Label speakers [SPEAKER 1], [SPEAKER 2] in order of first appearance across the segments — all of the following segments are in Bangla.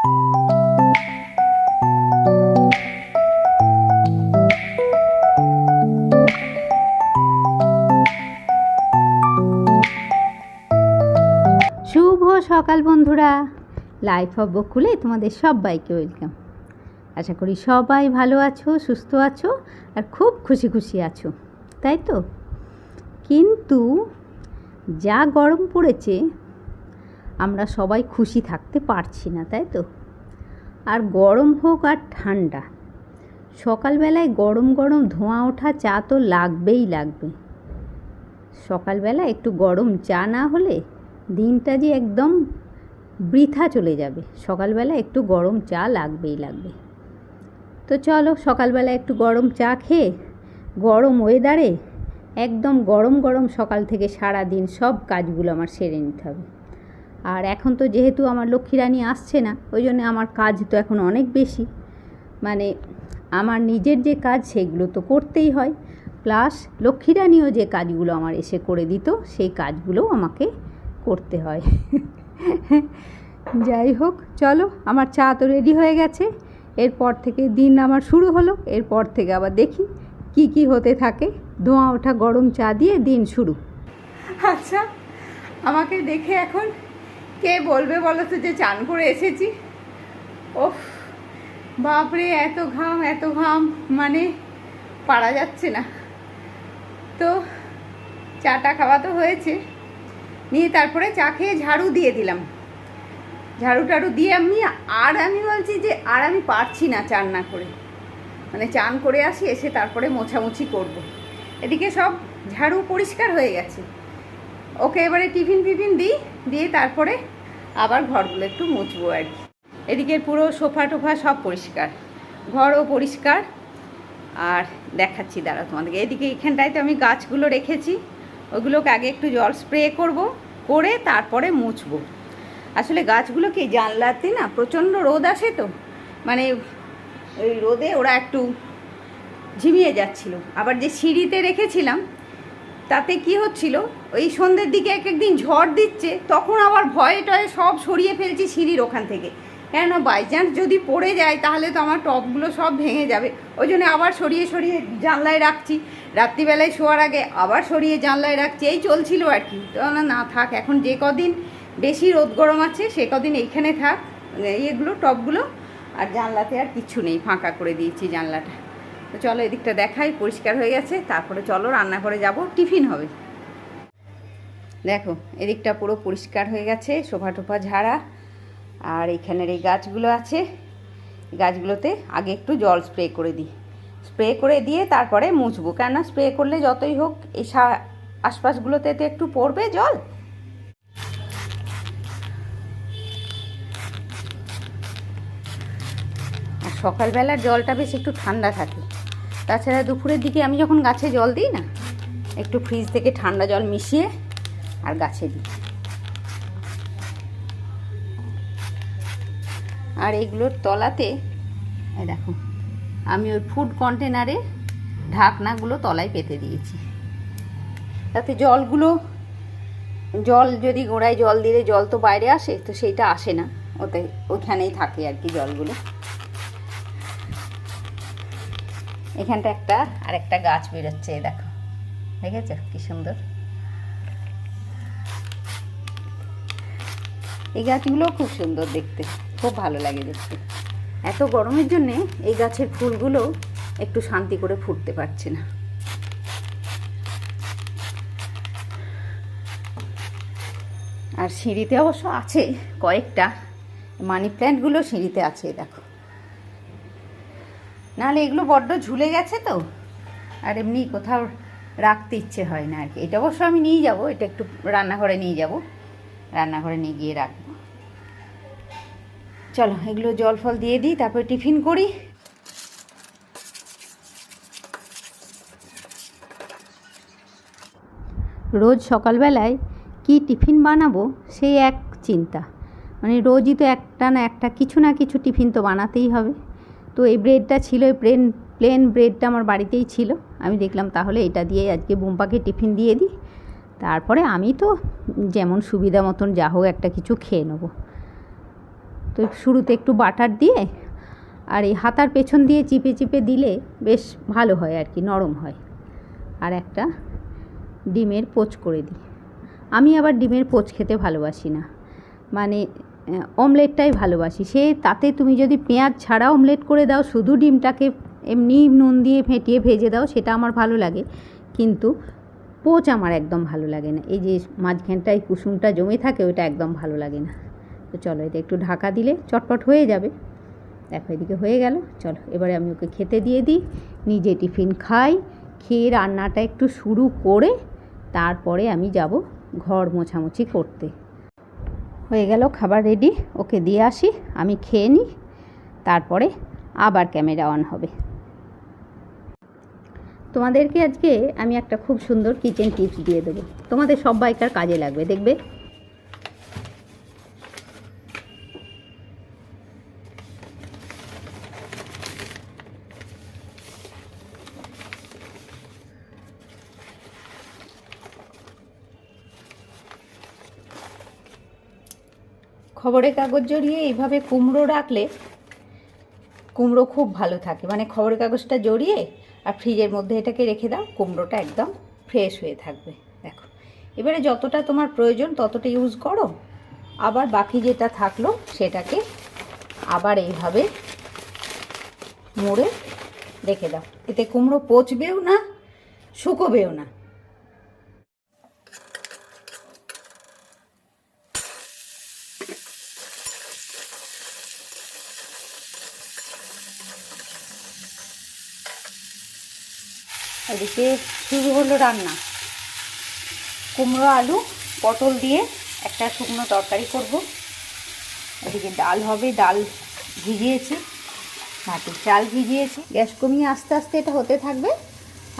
[SPEAKER 1] শুভ সকাল বন্ধুরা, লাইফ অফ বকুলে তোমাদের সবাইকে ওয়েলকাম। আশা করি সবাই ভালো আছো, সুস্থ আছো আর খুব খুশি খুশি আছো, তাই তো? কিন্তু যা গরম পড়েছে আমরা সবাই খুশি থাকতে পারছি না, তাই তো? আর গরম হোক আর ঠান্ডা, সকালবেলায় গরম গরম ধোঁয়া ওঠা চা তো লাগবেই লাগবে। সকালবেলা একটু গরম চা না হলে দিনটা যে একদম বৃথা চলে যাবে। সকালবেলা একটু গরম চা লাগবেই লাগবে। তো চলো সকালবেলা একটু গরম চা খেয়ে গরম ওয়েদারে একদম গরম গরম সকাল থেকে সারা দিন সব কাজগুলো আমার সেরে নিতে হবে। আর এখন তো যেহেতু আমার লক্ষ্মীরানী আসছে না, ওই জন্য আমার কাজ তো এখন অনেক বেশি। মানে আমার নিজের যে কাজ সেগুলো তো করতেই হয়, প্লাস লক্ষ্মীরানীও যে কাজগুলো আমার এসে করে দিত সেই কাজগুলোও আমাকে করতে হয়। যাই হোক, চলো আমার চা তো রেডি হয়ে গেছে। এরপর থেকে দিন আমার শুরু হলো। এরপর থেকে আবার দেখি কি কি হতে থাকে। ধোঁয়া ওঠা গরম চা দিয়ে দিন শুরু। আচ্ছা, আমাকে দেখে এখন কে বলবে বলো তো যে চান করে এসেছি? ওফ বাপরে, এত ঘাম এত ঘাম, মানে পারা যাচ্ছে না। তো চাটা খাওয়া তো হয়েছে, নিয়ে তারপরে চা খেয়ে ঝাড়ু দিয়ে দিলাম। ঝাড়ু টাড়ু দিয়ে আমি বলছি যে আমি পারছি না চান না করে, মানে চান করে আসি, এসে তারপরে মোছামুছি করব। এদিকে সব ঝাড়ু পরিষ্কার হয়ে গেছে। ওকে এবারে টিফিন দিয়ে তারপরে আবার ঘরগুলো একটু মুছবো আর কি। এদিকে পুরো সোফা টোফা সব পরিষ্কার, ঘরও পরিষ্কার। আর দেখাচ্ছি দাঁড়া তোমাদেরকে। এদিকে এখানটায় তো আমি গাছগুলো রেখেছি, ওগুলোকে আগে একটু জল স্প্রে করে তারপরে মুছবো। আসলে গাছগুলো কি জানলাতে না প্রচণ্ড রোদ আসে, তো মানে ওই রোদে ওরা একটু ঝিমিয়ে যাচ্ছিল। আবার যে সিঁড়িতে রেখেছিলাম তাতে কি হচ্ছিল, ওই সন্ধ্যের দিকে একদিন ঝড় দিচ্ছে, তখন আবার ভয়ে টয়ে সব সরিয়ে ফেলছি সিঁড়ির ওখান থেকে, কেন বাই চান্স যদি পড়ে যায় তাহলে তো আমার টবগুলো সব ভেঙে যাবে। ওই জন্য আবার সরিয়ে জানলায় রাখছি, রাত্রিবেলায় শোয়ার আগে আবার সরিয়ে জানলায় রাখছি। এই চলছিল আর কি। তো না থাক, এখন যে কদিন বেশি রোদ গরম আছে সে কদিন এইখানে থাক এগুলো টবগুলো, আর জানলাতে আর কিচ্ছু নেই, ফাঁকা করে দিয়েছি জানলাটা। তো চলো এদিকটা দেখাই, পরিষ্কার হয়ে গেছে। তারপরে চলো রান্নাঘরে যাব, টিফিন হবে। দেখো এদিকটা পুরো পরিষ্কার হয়ে গেছে, সোফা টোফা ঝাড়া। আর এখানের এই গাছগুলো আছে, গাছগুলোতে আগে একটু জল স্প্রে করে দিই। স্প্রে করে দিয়ে তারপরে মুছবো, কেননা স্প্রে করলে যতই হোক এই আশপাশগুলোতে তো একটু পড়বে জল। আর সকালবেলার জলটা বেশ একটু ঠান্ডা থাকে। তাছাড়া দুপুরের দিকে আমি যখন গাছে জল দিই না, একটু ফ্রিজ থেকে ঠান্ডা জল মিশিয়ে আর গাছে দিই। আর এইগুলোর তলাতে দেখো আমি ওই ফুড কন্টেনারে ঢাকনাগুলো তলায় পেতে দিয়েছি, তাতে জল যদি গোড়ায় জল দিলে জল তো বাইরে আসে, তো সেইটা আসে না, ওইখানেই থাকে আর কি জলগুলো। এখানটা আর একটা গাছ বেরোচ্ছে, দেখো দেখেছো কি সুন্দর। এই গাছগুলো খুব সুন্দর দেখতে, খুব ভালো লাগে দেখতে। এত গরমের জন্যে এই গাছের ফুলগুলো একটু শান্তি করে ফুটতে পারছে না। আর সিঁড়িতে অবশ্য আছে কয়েকটা মানি প্ল্যান্টগুলো, সিঁড়িতে আছে দেখো। নাহলে এগুলো বড্ড ঝুলে গেছে তো, আর এমনি কোথাও রাখতে ইচ্ছে হয় না আর কি। এটা অবশ্য আমি নিয়ে যাব, এটা একটু রান্নাঘরে নিয়ে যাব, রান্নাঘরে নিয়ে গিয়ে রাখবো। চলো এগুলো জল ফল দিয়ে দিই, তারপরে টিফিন করি। রোজ সকালবেলায় কি টিফিন বানাবো সেই এক চিন্তা, মানে রোজই তো একটা না একটা কিছু না কিছু টিফিন তো বানাতেই হবে। তো এই ব্রেডটা ছিল, এই প্লেন ব্রেডটা আমার বাড়িতেই ছিল। আমি দেখলাম তাহলে এটা দিয়ে আজকে বুম্পাকে টিফিন দিয়ে দিই, তারপরে আমি তো যেমন সুবিধা মতন যা হোক একটা কিছু খেয়ে নেবো। তো শুরুতে একটু বাটার দিয়ে আর এই হাতার পেছন দিয়ে চিপে চিপে দিলে বেশ ভালো হয় আর কি, নরম হয়। আর একটা ডিমের পোচ করে দিই। আমি আবার ডিমের পোচ খেতে ভালোবাসি না, মানে অমলেটটাই ভালোবাসি। সে তাতে তুমি যদি পেঁয়াজ ছাড়া অমলেট করে দাও, শুধু ডিমটাকে এমনি নুন দিয়ে ফেটিয়ে ভেজে দাও, সেটা আমার ভালো লাগে, কিন্তু পোচ আমার একদম ভালো লাগে না। এই যে মাঝখানটায় কুসুমটা জমে থাকে, ওইটা একদম ভালো লাগে না। তো চলো, এটা একটু ঢাকা দিলে চটপট হয়ে যাবে। দেখো এদিকে হয়ে গেল। চলো এবারে আমি ওকে খেতে দিয়ে দিই, নিজে টিফিন খাই, খেয়ে রান্নাটা একটু শুরু করে তারপরে আমি যাব ঘর মোছামুছি করতে। হয়ে গেল, খাবার রেডি, ওকে দিয়ে আসি, আমি খেয়ে নিই, তারপরে আবার ক্যামেরা অন হবে। তোমাদেরকে আজকে আমি একটা খুব সুন্দর কিচেন টিপস দিয়ে দেবো, তোমাদের সবাইকার কাজে লাগবে, দেখবে। খবরের কাগজ জড়িয়ে এইভাবে কুমড়ো রাখলে কুমড়ো খুব ভালো থাকে, মানে খবরের কাগজটা জড়িয়ে আর ফ্রিজের মধ্যে এটাকে রেখে দাও, কুমড়োটা একদম ফ্রেশ হয়ে থাকবে। দেখো এবারে যতটা তোমার প্রয়োজন ততটা ইউজ করো, আবার বাকি যেটা থাকলো সেটাকে আবার এইভাবে মুড়ে রেখে দাও। এতে কুমড়ো পচবেও না, শুকোবেও না। এদিকে শুরু হলো রান্না। কুমড়ো আলু পটল দিয়ে একটা শুকনো তরকারি করব। এদিকে ডাল হবে, ডাল ভিজিয়েছি, মাটির চাল ভিজিয়েছি। গ্যাস কমিয়ে আস্তে আস্তে এটা হতে থাকবে,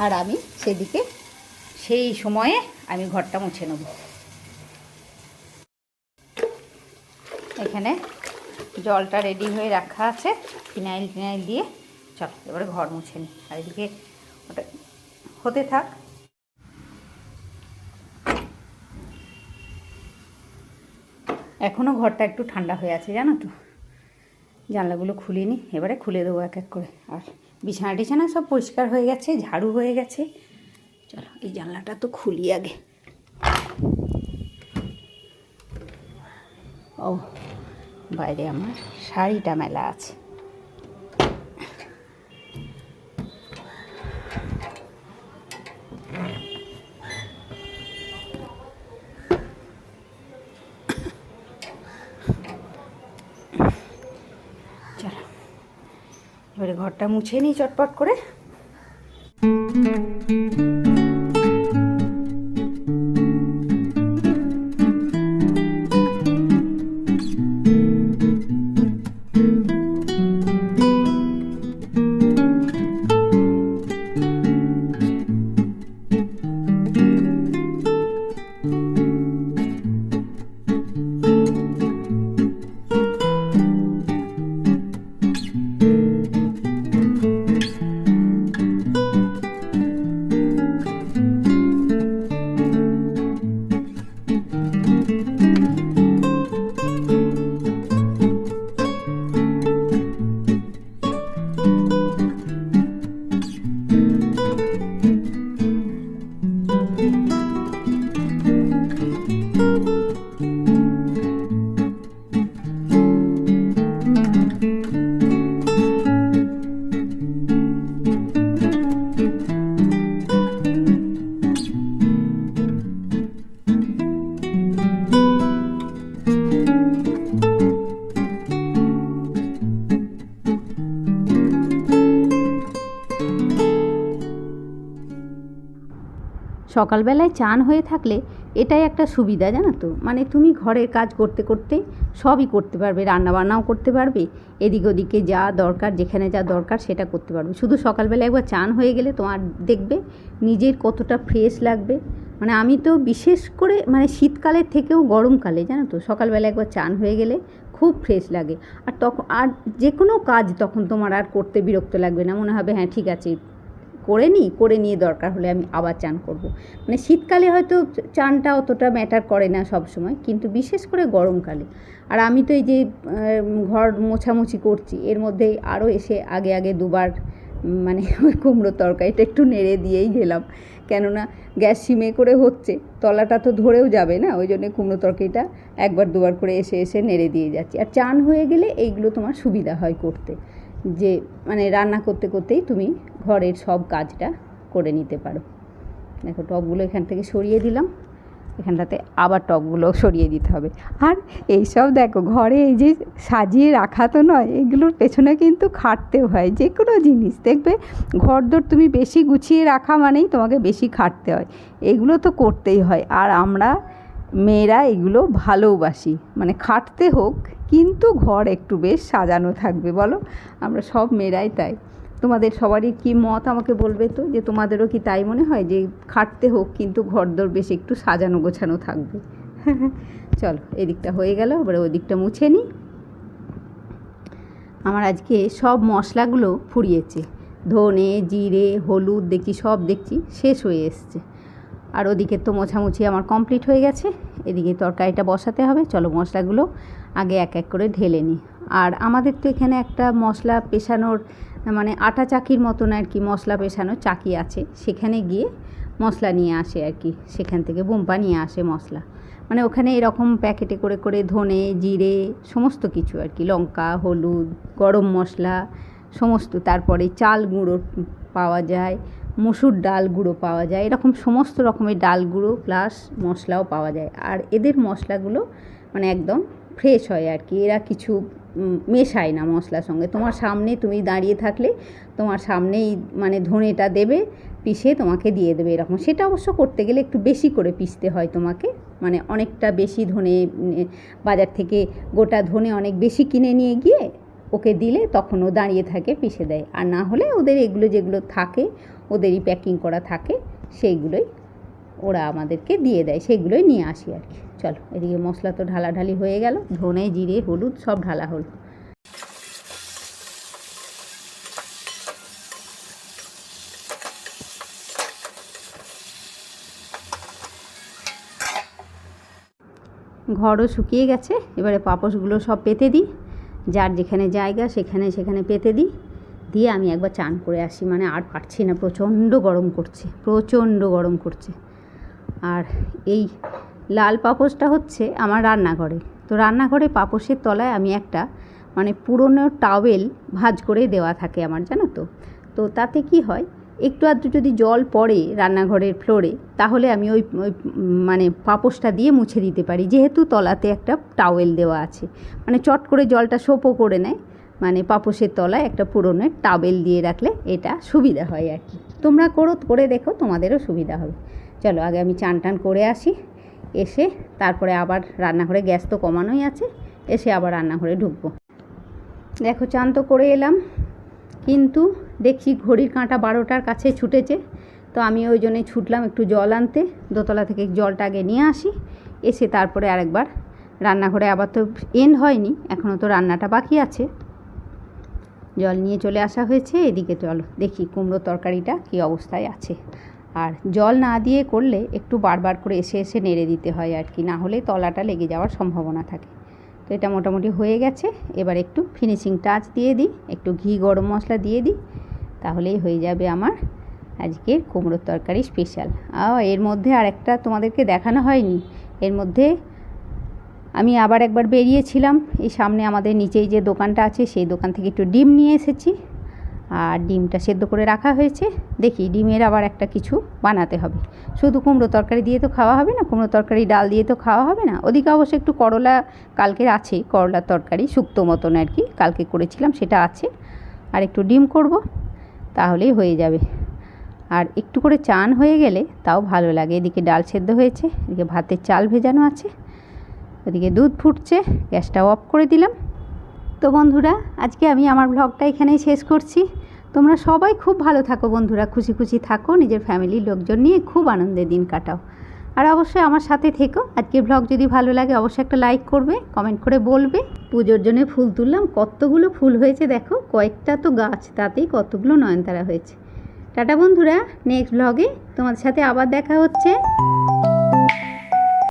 [SPEAKER 1] আর আমি সেদিকে সেই সময়ে আমি ঘরটা মুছে নেব। এখানে জলটা রেডি হয়ে রাখা আছে, ফিনাইল দিয়ে। চলো এবারে ঘর মুছে নিই, আর এদিকে ওটা হতে থাক। এখনও ঘরটা একটু ঠান্ডা হয়ে আছে জানো তো, জানলাগুলো খুলিনি, এবারে খুলে দেবো এক এক করে। আর বিছানা টিছানা সব পরিষ্কার হয়ে গেছে, ঝাড়ু হয়ে গেছে। চলো এই জানলাটা তো খুলি আগে। ও বাইরে আমার শাড়িটা মেলা আছে। চলো এবারে ঘরটা মুছে নিই চটপট করে। সকালবেলায় চান হয়ে থাকলে এটাই একটা সুবিধা জানো তো, মানে তুমি ঘরের কাজ করতে করতে সবই করতে পারবে, রান্নাবান্নাও করতে পারবে, এদিক ওদিকে যা দরকার, যেখানে যা দরকার সেটা করতে পারবে। শুধু সকালবেলা একবার চান হয়ে গেলে তোমার দেখবে নিজের কতটা ফ্রেশ লাগবে। মানে আমি তো বিশেষ করে মানে শীতকালের থেকেও গরমকালে জানো তো সকালবেলা একবার চান হয়ে গেলে খুব ফ্রেশ লাগে। আর তখন আর যে কোনো কাজ তখন তোমার আর করতে বিরক্ত লাগবে না, মনে হবে হ্যাঁ ঠিক আছে করে নিই, করে নিয়ে দরকার হলে আমি আবার চান করব। মানে শীতকালে হয়তো চানটা অতটা ম্যাটার করে না সব সময়, কিন্তু বিশেষ করে গরমকালে। আর আমি তো এই যে ঘর মোছামুছি করছি, এর মধ্যে আরও এসে আগে আগে দুবার মানে ওই কুমড়োর তরকারিটা একটু নেড়ে দিয়েই গেলাম, কেননা গ্যাস সিমে করে হচ্ছে, তলাটা তো ধরেও যাবে না, ওই জন্যে কুমড়ো তরকারিটা একবার দুবার করে এসে এসে নেড়ে দিয়ে যাচ্ছি। আর চান হয়ে গেলে এইগুলো তোমার সুবিধা হয় করতে, যে মানে রান্না করতে করতেই তুমি ঘরের সব কাজটা করে নিতে পারো। দেখো টবগুলো এখান থেকে সরিয়ে দিলাম, এখানটাতে আবার টবগুলো সরিয়ে দিতে হবে। আর এইসব দেখো ঘরে এই যে সাজিয়ে রাখা তো নয়, এগুলোর পেছনে কিন্তু খাটতেও হয়। যে কোনো জিনিস দেখবে ঘরদোর তুমি বেশি গুছিয়ে রাখা মানেই তোমাকে বেশি খাটতে হয়, এগুলো তো করতেই হয়। আর আমরা মেয়েরা এগুলো ভালোবাসি, মানে খাটতে হোক কিন্তু ঘর একটু বেশ সাজানো থাকবে, বলো? আমরা সব মেয়েরাই তাই। তোমাদের সবারই কি মত আমাকে বলবে তো, যে তোমাদেরও কি তাই মনে হয় যে খাটতে হোক কিন্তু ঘরদোর বেশ একটু সাজানো গোছানো থাকবে? চলো, এদিকটা হয়ে গেল, এবারে ওই দিকটা মুছে নিই। আমার আজকে সব মশলাগুলো ফুরিয়েছে, ধনে জিরে হলুদ দেখছি সব দেখছি শেষ হয়ে এসছে। আর ওদিকে তো মোছামুছি আমার কমপ্লিট হয়ে গেছে, এদিকে তরকারিটা বসাতে হবে। চলো মশলাগুলো আগে এক এক করে ঢেলে নিই। আর আমাদের তো এখানে একটা মশলা পেষানোর মানে আটা চাকির মতন আর কি, মশলা পেষানোর চাকি আছে, সেখানে গিয়ে মশলা নিয়ে আসে আর কি, সেখান থেকে বুম্পা নিয়ে আসে মশলা। মানে ওখানে এরকম প্যাকেটে করে করে ধনে জিরে সমস্ত কিছু আর কি, লঙ্কা হলুদ গরম মশলা সমস্ত, তারপরে চাল গুঁড়ো পাওয়া যায়, মসুর ডাল গুঁড়ো পাওয়া যায়, এরকম সমস্ত রকমের ডাল গুঁড়ো প্লাস মশলাও পাওয়া যায়। আর এদের মশলাগুলো মানে একদম ফ্রেশ হয় আর কি, এরা কিছু মেশায় না মশলার সঙ্গে। তোমার সামনে তুমি দাঁড়িয়ে থাকলে তোমার সামনেই মানে ধনেটা দেবে, পিষে তোমাকে দিয়ে দেবে এরকম। সেটা অবশ্য করতে গেলে একটু বেশি করে পিষতে হয় তোমাকে, মানে অনেকটা বেশি ধনে বাজার থেকে গোটা ধনে অনেক বেশি কিনে নিয়ে গিয়ে ওকে দিলে তখন ও দাঁড়িয়ে থাকে পিষে দেয়। আর না হলে ওদের এগুলো যেগুলো থাকে ওদেরই প্যাকিং করা থাকে সেইগুলোই ওরা আমাদেরকে দিয়ে দেয়, সেগুলোই নিয়ে আসি আর কি। চলো এদিকে মশলা তো ঢালাঢালি হয়ে গেল, ধনে জিরে হলুদ সব ঢালা হলো। ঘরও শুকিয়ে গেছে, এবারে পাপোশগুলো সব পেতে দিই, যার যেখানে জায়গা সেখানে সেখানে পেতে দিই, দিয়ে আমি একবার চান করে আসি। মানে আর পারছি না, প্রচণ্ড গরম করছে, প্রচণ্ড গরম করছে। আর এই লাল পাপোশটা হচ্ছে আমার রান্নাঘরে। তো রান্নাঘরে পাপোশের তলায় আমি একটা মানে পুরনো টাওয়েল ভাঁজ করে দেওয়া থাকে আমার, জানো তো। তো তাতে কি হয়, একটু আধটু যদি জল পড়ে রান্নাঘরের ফ্লোরে, তাহলে আমি ওই মানে পাপোশটা দিয়ে মুছে দিতে পারি, যেহেতু তলাতে একটা টাওয়েল দেওয়া আছে। মানে চট করে জলটা সোপও করে নেয়, মানে পাপোশের তলায় একটা পুরনো টাওয়েল দিয়ে রাখলে এটা সুবিধা হয় আর কি। তোমরা করে দেখো, তোমাদেরও সুবিধা হবে। চলো আগে আমি চান টান করে আসি, এসে তারপরে আবার রান্নাঘরে, গ্যাস তো কমানোই আছে, এসে আবার রান্নাঘরে ঢুকবো। দেখো চান তো করে এলাম, কিন্তু দেখছি ঘড়ির কাঁটা 12টার কাছে ছুটেছে। তো আমি ওই জন্যে ছুটলাম একটু জল আনতে, দোতলা থেকে জলটা আগে নিয়ে আসি, এসে তারপরে আরেকবার রান্নাঘরে, আবার তো এন্ড হয়নি, এখনও তো রান্নাটা বাকি আছে। জল নিয়ে চলে আসা হয়েছে। এদিকে চলো দেখি কুমড়ো তরকারিটা কী অবস্থায় আছে। আর জল না দিয়ে করলে একটু বারবার করে এসে এসে নেড়ে দিতে হয় আর কি, না হলে তলাটা লেগে যাওয়ার সম্ভাবনা থাকে। তো এটা মোটামুটি হয়ে গেছে, এবার একটু ফিনিশিং টাচ দিয়ে দিই, একটু ঘি গরম মশলা দিয়ে দিই, তাহলেই হয়ে যাবে আমার আজকের কুমড়োর তরকারি স্পেশাল। এর মধ্যে আর একটা তোমাদেরকে দেখানো হয়নি, এর মধ্যে আমি আবার একবার বেরিয়েছিলাম, এই সামনে আমাদের নিচেই যে দোকানটা আছে সেই দোকান থেকে একটু ডিম নিয়ে এসেছি, আর ডিমটা সেদ্ধ করে রাখা হয়েছে। দেখি ডিমের আবার একটা কিছু বানাতে হবে, শুধু কুমড়ো তরকারি দিয়ে তো খাওয়া হবে না, কুমড়ো তরকারি ডাল দিয়ে তো খাওয়া হবে না। ওদিকে অবশ্য একটু করলা কালকের আছে, করলার তরকারি শুক্তো মতন আর কি, কালকে করেছিলাম সেটা আছে, আর একটু ডিম করব, তাহলেই হয়ে যাবে। আর একটু করে চান হয়ে গেলে তাও ভালো লাগে। এদিকে ডাল সেদ্ধ হয়েছে, এদিকে ভাতের চাল ভেজানো আছে, ওদিকে দুধ ফুটছে, গ্যাসটা অফ করে দিলাম। তো বন্ধুরা আজকে আমি আমার ব্লগটা এখানেই শেষ করছি। তোমরা সবাই খুব ভালো থাকো বন্ধুরা, খুশি খুশি থাকো, নিজের ফ্যামিলির লোকজন নিয়ে খুব আনন্দে দিন কাটাও। আর অবশ্যই আমার সাথে থেকো। আজকের ব্লগ যদি ভালো লাগে অবশ্যই একটা লাইক করবে, কমেন্ট করে বলবে। পুজোর জন্য ফুল তুললাম, কতগুলো ফুল হয়েছে দেখো, কয়েকটা তো গাছ, তাতেই কতগুলো নয়নতারা হয়েছে। টাটা বন্ধুরা, নেক্সট ব্লগে তোমাদের সাথে আবার দেখা হচ্ছে।